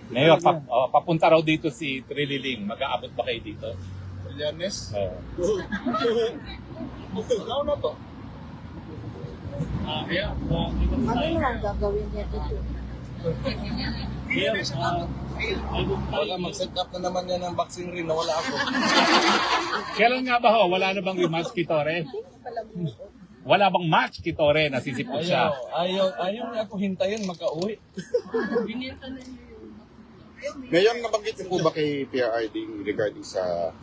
Mayor, papunta raw dito si Trililing. Mag-aabot ba kayo dito? Trillanes? Oo. Ano na to? Ano naman gagawin niya dito? Wala, mag-set up na naman yan ng boxing ring na wala ako. Kailan nga ba ho? Wala na bang match Kitore? Wala bang match Kitore? Nasisipot siya. Ayaw niya ako hintayin, magka-uwi. Ngayon, nabanggit niyo po ba kay PRRD regarding sa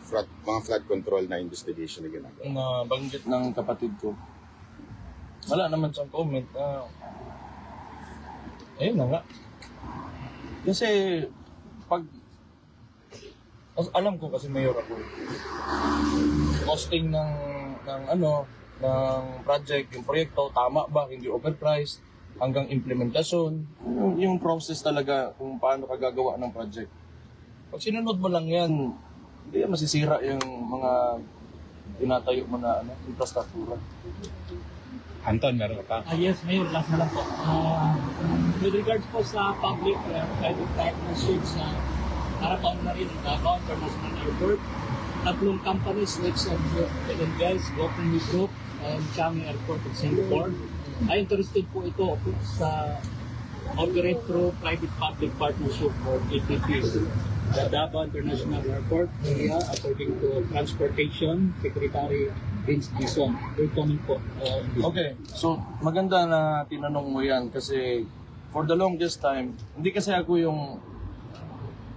mga flood control na investigation na ginagawa? Na banggit ng kapatid ko. Wala naman siyang comment. Ayun na nga. Kasi, alam ko kasi mayor ako. Costing ng project, yung proyekto, tama ba, hindi overpriced, hanggang implementasyon, yung process talaga kung paano ka gagawa ng project. Pag sinunod mo lang yan, hindi yan masisira yung mga tinatayo mo na infrastruktura. Anton, meron ka pa? Yes, Mayor, last na lang po. With regards po sa public-private partnerships, harapan na rin ang Davao International Airport. Tatlong companies, Lexus and Guys, Gokongwei Group, and Changi Airport of Singapore, ay interested po ito sa operate through private-public partnership or PPP. The Davao International Airport area, according to Transportation Secretary Vince Dizon. We're coming po. Okay, so maganda na tinanong mo yan kasi for the longest time, hindi kasi ako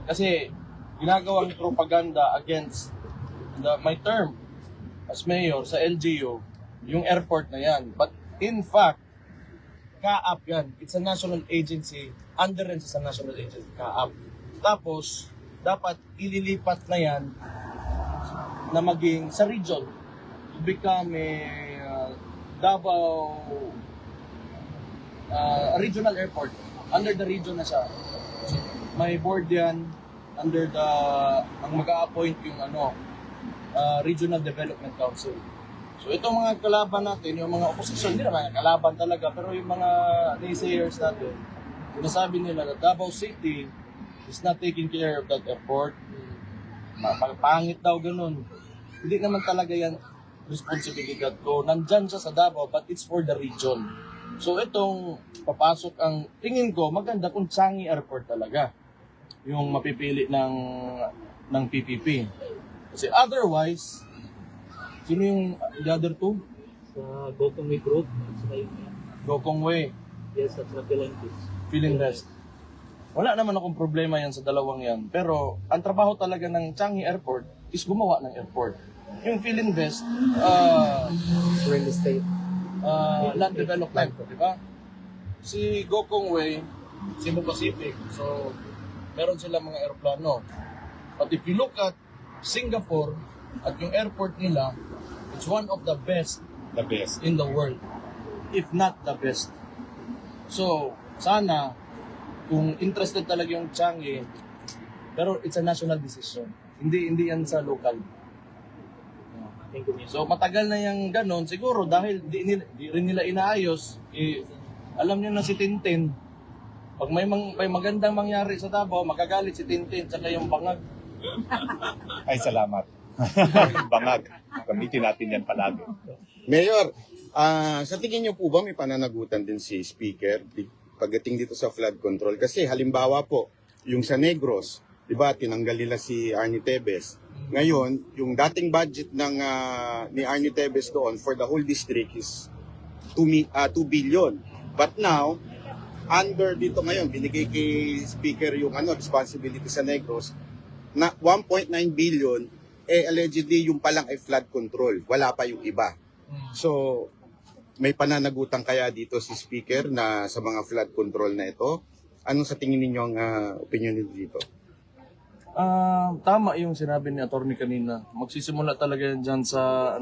kasi ginagawang propaganda against my term as mayor sa LGU, yung airport na yan. But in fact, CAAP yan. It's a national agency, under rin sa national agency, CAAP. Tapos, dapat ililipat na yan na maging sa region. To become a Davao regional airport. Under the region na siya. May board yan, under ang mag-a-appoint yung Regional Development Council. So itong mga kalaban natin, yung mga opposition, hindi naman kalaban talaga, pero yung mga naysayers natin, sinasabi nila na Davao City is not taking care of that airport. Pangit daw ganun. Hindi naman talaga yan responsibilidad ko. Nandyan siya sa Davao, but it's for the region. So itong papasok ang tingin ko, maganda kung Changi Airport talaga yung mapipili ng PPP. Kasi otherwise, sino yung the other two? Sa Gokongwei Group, sa Gokongwei, yes, at sa Philinvest. Wala naman akong problema yan sa dalawang yan. Pero ang trabaho talaga ng Changi Airport is gumawa ng airport. Yung Philinvest, Real estate. land development, di ba? Si Gokongwei, Cebu Pacific. So, meron sila mga aeroplano. But if you look at Singapore at yung airport nila, it's one of the best The best. in the world, if not the best. So, sana, kung interested talaga yung Changi, pero it's a national decision. Hindi yan sa local. Thank you, Mayor. So, matagal na yung ganon, siguro dahil di rin nila inaayos, alam niyo na si Tintin, pag may magandang mangyari sa Davao, magagalit si Tintin, tsaka yung bangag. Ay, salamat. Bangag. Gamitin natin yan palagi. Mayor, sa tingin niyo po ba may pananagutan din si Speaker pagdating dito sa flood control? Kasi halimbawa po, yung sa Negros, di ba, tinanggal nila si Arnie Tevez. Ngayon, yung dating budget ni Arnie Tevez doon for the whole district is 2 billion. But now, under dito ngayon, binigay kay Speaker yung responsibility sa Negros na 1.9 billion, allegedly yung palang ay flood control. Wala pa yung iba. So, may pananagutan kaya dito si Speaker na sa mga flood control na ito? Anong sa tingin ninyo ang opinion nito dito? Tama yung sinabi ni attorney kanina. Magsisimula talaga yan dyan sa,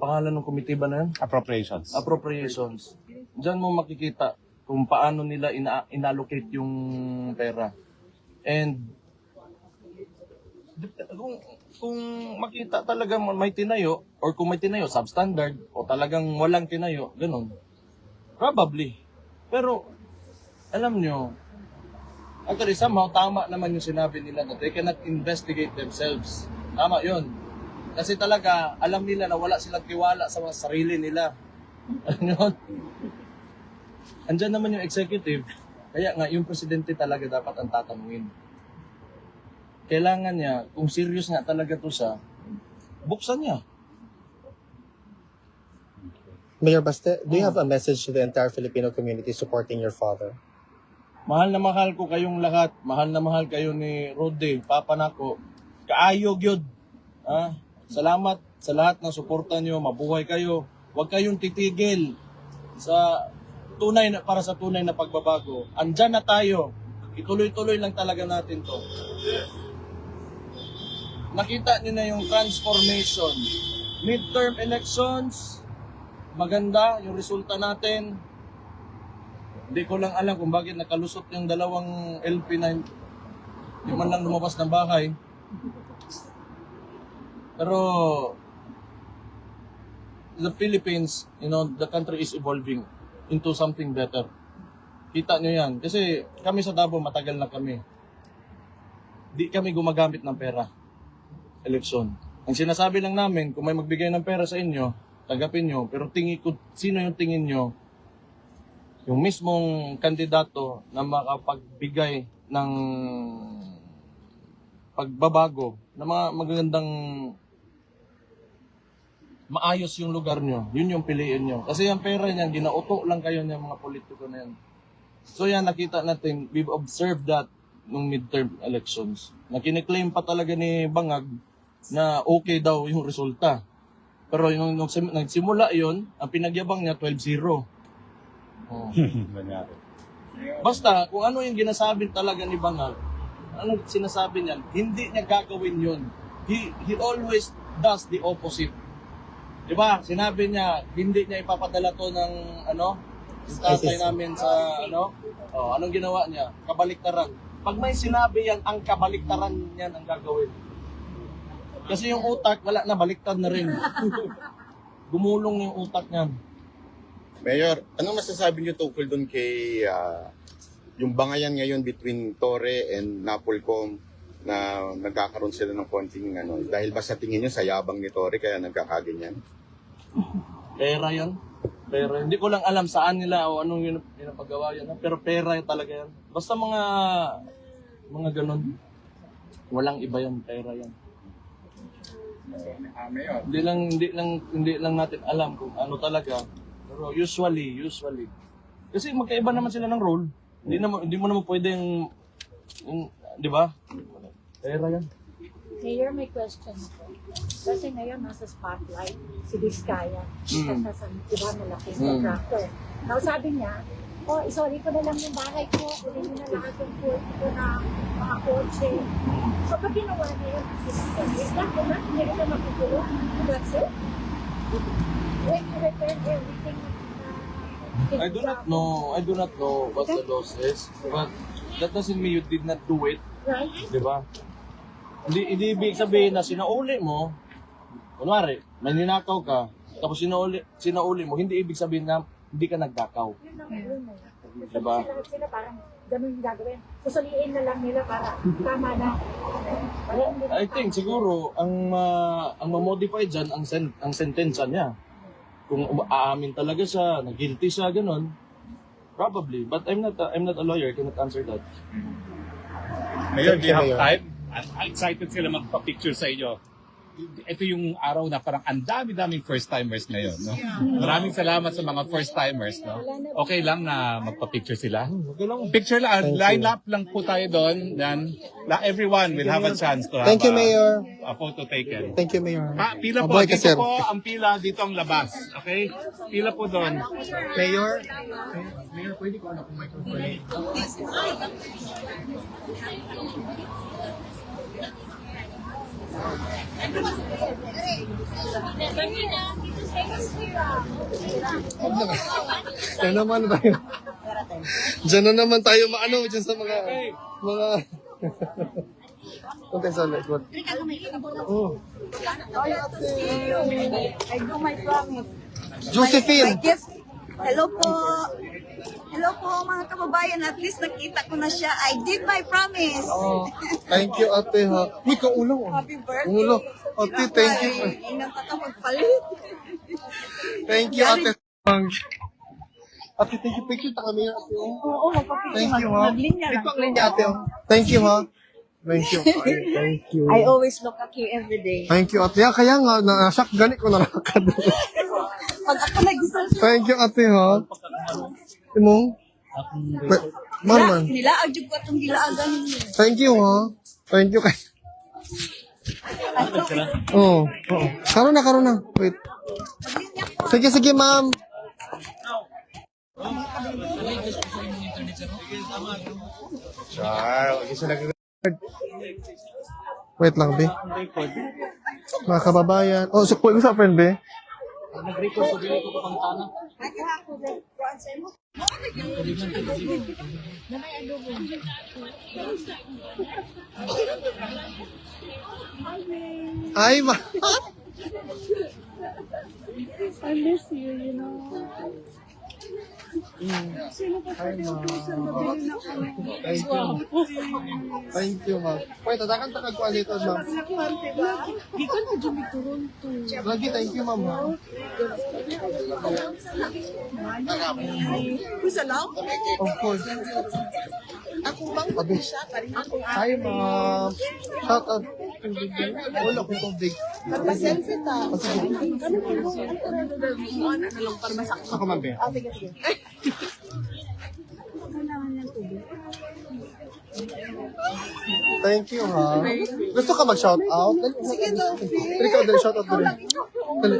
pangalan ng committee ba na yan? Appropriations. Appropriations. Diyan mo makikita kung paano nila inallocate yung pera. And kung makita talaga may tinayo, or kung may tinayo substandard, o talagang walang tinayo, ganun. Probably. Pero, alam nyo, Actually, somehow, tama naman yung sinabi nila na they cannot investigate themselves. Tama yun. Kasi talaga, alam nila na wala silang tiwala sa mga sarili nila. Ano yun? Andyan naman yung executive. Kaya nga, yung presidente talaga dapat ang tatanungin. Kailangan niya, kung serious nga talaga to siya, buksan niya. Mayor Baste, do you have a message to the entire Filipino community supporting your father? Mahal na mahal ko kayong lahat. Mahal na mahal kayo ni Rode, Papa nako. Kaayog yun. Salamat sa lahat ng suporta nyo. Mabuhay kayo. Huwag kayong titigil sa para sa tunay na pagbabago. Andyan na tayo. Ituloy-tuloy lang talaga natin to. Nakita niyo na yung transformation. Midterm elections, maganda yung resulta natin. Hindi ko lang alam kung bakit nakalusot yung dalawang LP na hindi man lang lumabas ng bahay. Pero the Philippines, the country is evolving into something better. Kita nyo yan. Kasi kami sa Davao, matagal na kami. Di kami gumagamit ng pera. Eleksyon. Ang sinasabi lang namin, kung may magbigay ng pera sa inyo, tanggapin nyo. Pero sino yung tingin nyo? Yung mismong kandidato na makapagbigay ng pagbabago, na mga magagandang maayos yung lugar nyo, yun yung piliin nyo. Kasi yung pera niyan, ginauto lang kayo ng mga politiko na yan. So yan, nakita natin, we've observed that nung midterm elections. Na kiniklaim pa talaga ni Bangag na okay daw yung resulta. Pero nung nagsimula yun, ang pinagyabang niya, 12-0. Oh. Basta, kung ano yung ginasabi talaga ni Bangag, ano sinasabi niya, hindi niya gagawin yun. He always does the opposite. Diba? Sinabi niya, hindi niya ipapadala to ng yung tatay namin sa anong ginawa niya? Kabaliktaran. Pag may sinabi yan, ang kabaliktaran niyan ang gagawin. Kasi yung utak, wala na, baliktad na rin. Gumulong yung utak niyan. Mayor, anong masasabi niyo tungkol doon kay yung bangayan ngayon between Torre and Napolcom na nagkakaroon sila ng konting dahil ba sa tingin niyo sa yabang ni Torre kaya nagkakaganyan? Pera yan. Pera. Hindi ko lang alam saan nila o anong pinapagawa yan. Pero pera talaga yan. Basta mga ganun. Walang iba yan. Pera yan. Hindi lang natin alam kung ano talaga. Pero usually. Kasi magkaiba naman sila ng role. Hindi mo naman pwedeng, di ba? Pera yan. Mayor, may question ako. Kasi ngayon nasa spotlight si Vizcaya. Kasi nasa, diba, malaking contractor. Now sabi niya, isoli ko na lang yung bahay ko, kunin niyo na lahat yung food ko na mga kotse. So pag ginawa niya yun, is that enough? Hindi ka na makutulong? That's it? When you return everything I do not know what the loss is. But that doesn't mean you did not do it. right? Di ba? Hindi ibig sabihin na sinauli mo, kunwari, may ninakaw ka, tapos sinauli mo, hindi ibig sabihin na hindi ka nagdakaw. Yun ang yun. Diba? Sila parang ganun yung gagawin. Susuliin na lang nila para tama na. I think siguro ang ma-modify dyan ang sentensya niya. Kung aamin talaga siya, na guilty siya, ganun. Probably, but I'm not a lawyer, I cannot answer that. Mayor, do you have Mayor. time? Excited sila magpa-picture sa inyo. Ito yung araw na parang ang dami-daming first-timers ngayon. No? Maraming salamat sa mga first-timers. No? Okay lang na magpa-picture sila? Picture lang, line up lang po tayo doon. Then everyone will have a chance to have Thank you, Mayor. a photo taken. Thank you, Mayor. Pila po, Mabuhay ka, dito sir. po ang pila, dito ang labas. Okay? Pila po doon. Mayor? Diyan naman ba yun? Diyan na naman tayo maano dyan sa mga Okay, so let's go. Oh. I do my promise. Josephine! Hello po. Hello po mga kababayan, at least nakita ko na siya. I did my promise. Oh, thank you, ate, ha. Uy, kaulang, oh. Happy birthday. Ulo. Ate, thank you. Inang ka magpalit. Thank you, ate. Ate, thank you. Picture ta kami, ate. Oo, magpapicture. Thank you, ha. Maglinya lang. Linya, ate, oh. Thank you, ha. Thank you. Thank you. I always look at you every day. Thank you, ate. Kaya nga, na-shock ganit ko na nakakad. Pag ako nag-isang Thank you, ate, ha. Imong? Man. nilaag yung ko itong gilaagan ninyo. Thank you, ha. Thank you kay. Oo. Karon na. Wait. Sige, ma'am. Wait lang, be. Mga kababayan. Oh, so, sa friend, be. Nag-record sa dili ko pang tanang. Ay, ma. I miss you, you know. Thank you, ma'am. Wait, tatakan ta kagkuan dito, ma'am. Di ka na dyan may Toronto. Lagi, thank you, ma'am. Ha? Kusalaw? Of course. Ako bang Abi. siya? Parin ako. Hi, ma'am. Shout out. Wala ko tubig. Magpa-selfie ta. Ako, ma'am, be. Sige. Thank you, ha. Gusto ka mag-shout out? Sige daw, Dali ka, dali, shout out dali. Dali.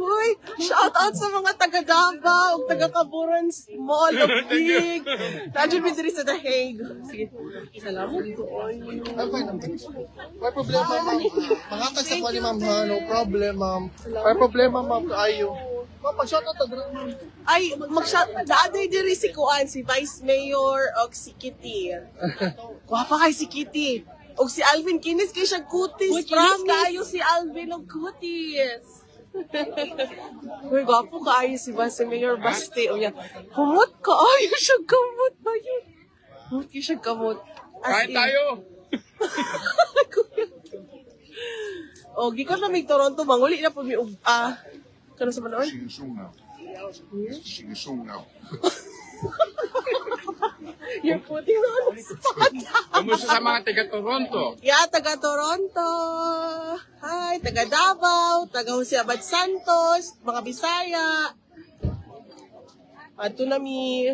Uy, shout out sa mga taga Davao, taga Kaburan Mall of Big. Nandiyan mi diri sa The Hague. Sige. Salamat po. I'm fine, I'm fine. May problema, ma'am. Mangatag sa kwali, ma'am, ha. No problem, ma'am. May problema, ma'am, kaayo. Ma'am, pag-shout out, dali, ma'am. Ay, mag-shout, daaday diri si Kuan, si Vice Mayor og si Kitty. Wapa kay si Kitty. Og si Alvin Kinis kay siya kutis. Promise kayo si Alvin og kutis. Uy, gwapo kaayo si Vice Mayor Baste. O yan, humot kaayo siya kamot ba yun? Humot kayo siya kamot. Kain tayo! O, gikan na may Toronto, manguli na po mi og, kano sa manoon? Yung puti na ano spot. Kamusta sa mga taga-Toronto? Yeah, taga Toronto. Hi, taga Davao, taga Jose Abad Santos, mga Bisaya. Ato na mi.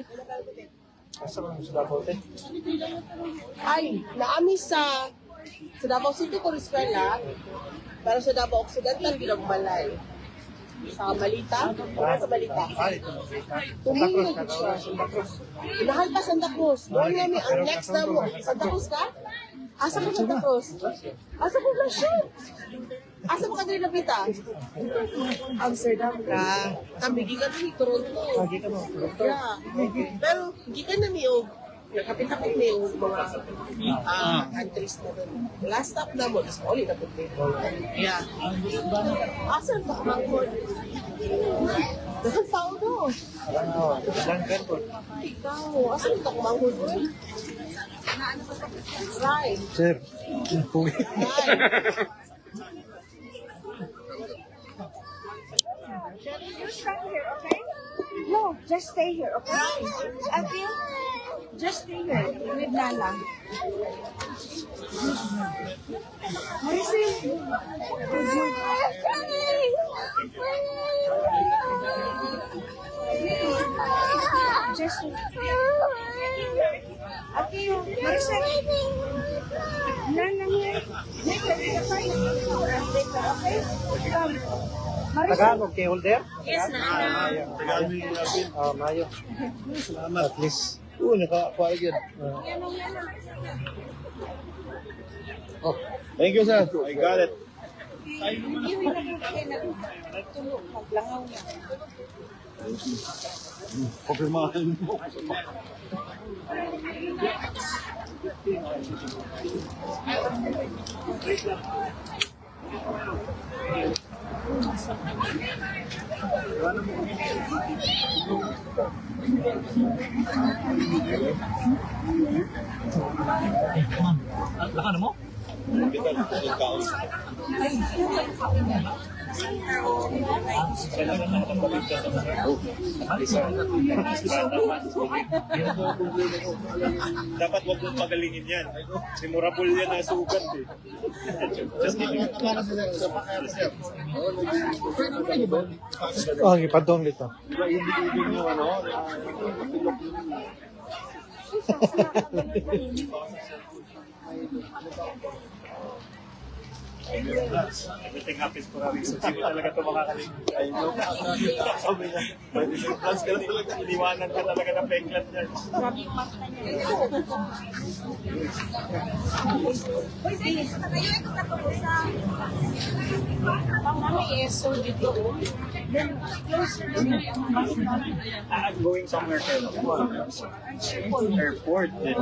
Ay, naami sa Davao City ko eskwela. Pero sa Davao Occidental ginagmalay. Sa Malita? Sa Malita. Tumingin ko siya. Mahal pa Santa Cruz. Doon namin ang next na mo. Santa Cruz ka? Asa ko Santa Cruz? Asa ko na siya? Asa mo ka din napita? Amsterdam ka. Tambigi ka din Toronto. Yeah. Pero, gikan na miyo. Nakapita ko miyo mga countries na doon. Last stop na mo. Tapos ulit na po. Yeah. Asan pa kumangkod? Dagang tao doon. Ikaw, asan ito kumangkod doon? Right. Sir. Right. You stand here, okay? No, just stay here, okay? Okay? Just stay here with Nala. Maricel. Just okay, Maricel. Nana here. Okay? Tagalog kay Holder? Yes, Nana. Mayo. Salamat. At least, nakakuha yun. Oh, thank you, sir. I got it. Pagpirmahan mo. Lakano mo? Dapat wag mong pagalingin yan. Memorable yan na sugat eh. Just kidding. Oh, ipadong dito. Everything happens for a reason. Sino talaga ito makakaling? I know. Sabi niya, pwede yung plans ka lang talaga. Iniwanan ka talaga ng peklat niya. I'm going somewhere to airport. Then,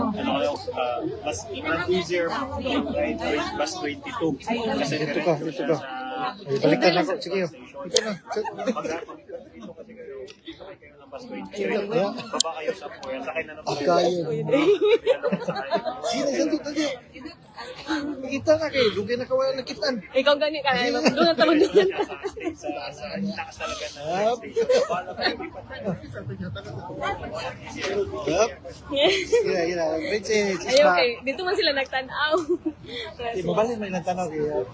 mas easier right? Bus 22. Kasi Dito ka. Balikan ako. Sige. Dito na. Baba kayo sa puyan. Sakay na naman. Kayo. Sino dito? Kita na kayo. Lugi na kawalan na kitan. Ikaw gani ka. Doon na taman doon. Sa lakas talaga na Gila. Princess. Ay, okay. Dito man sila nagtanaw. Mabalik may nagtanaw kaya.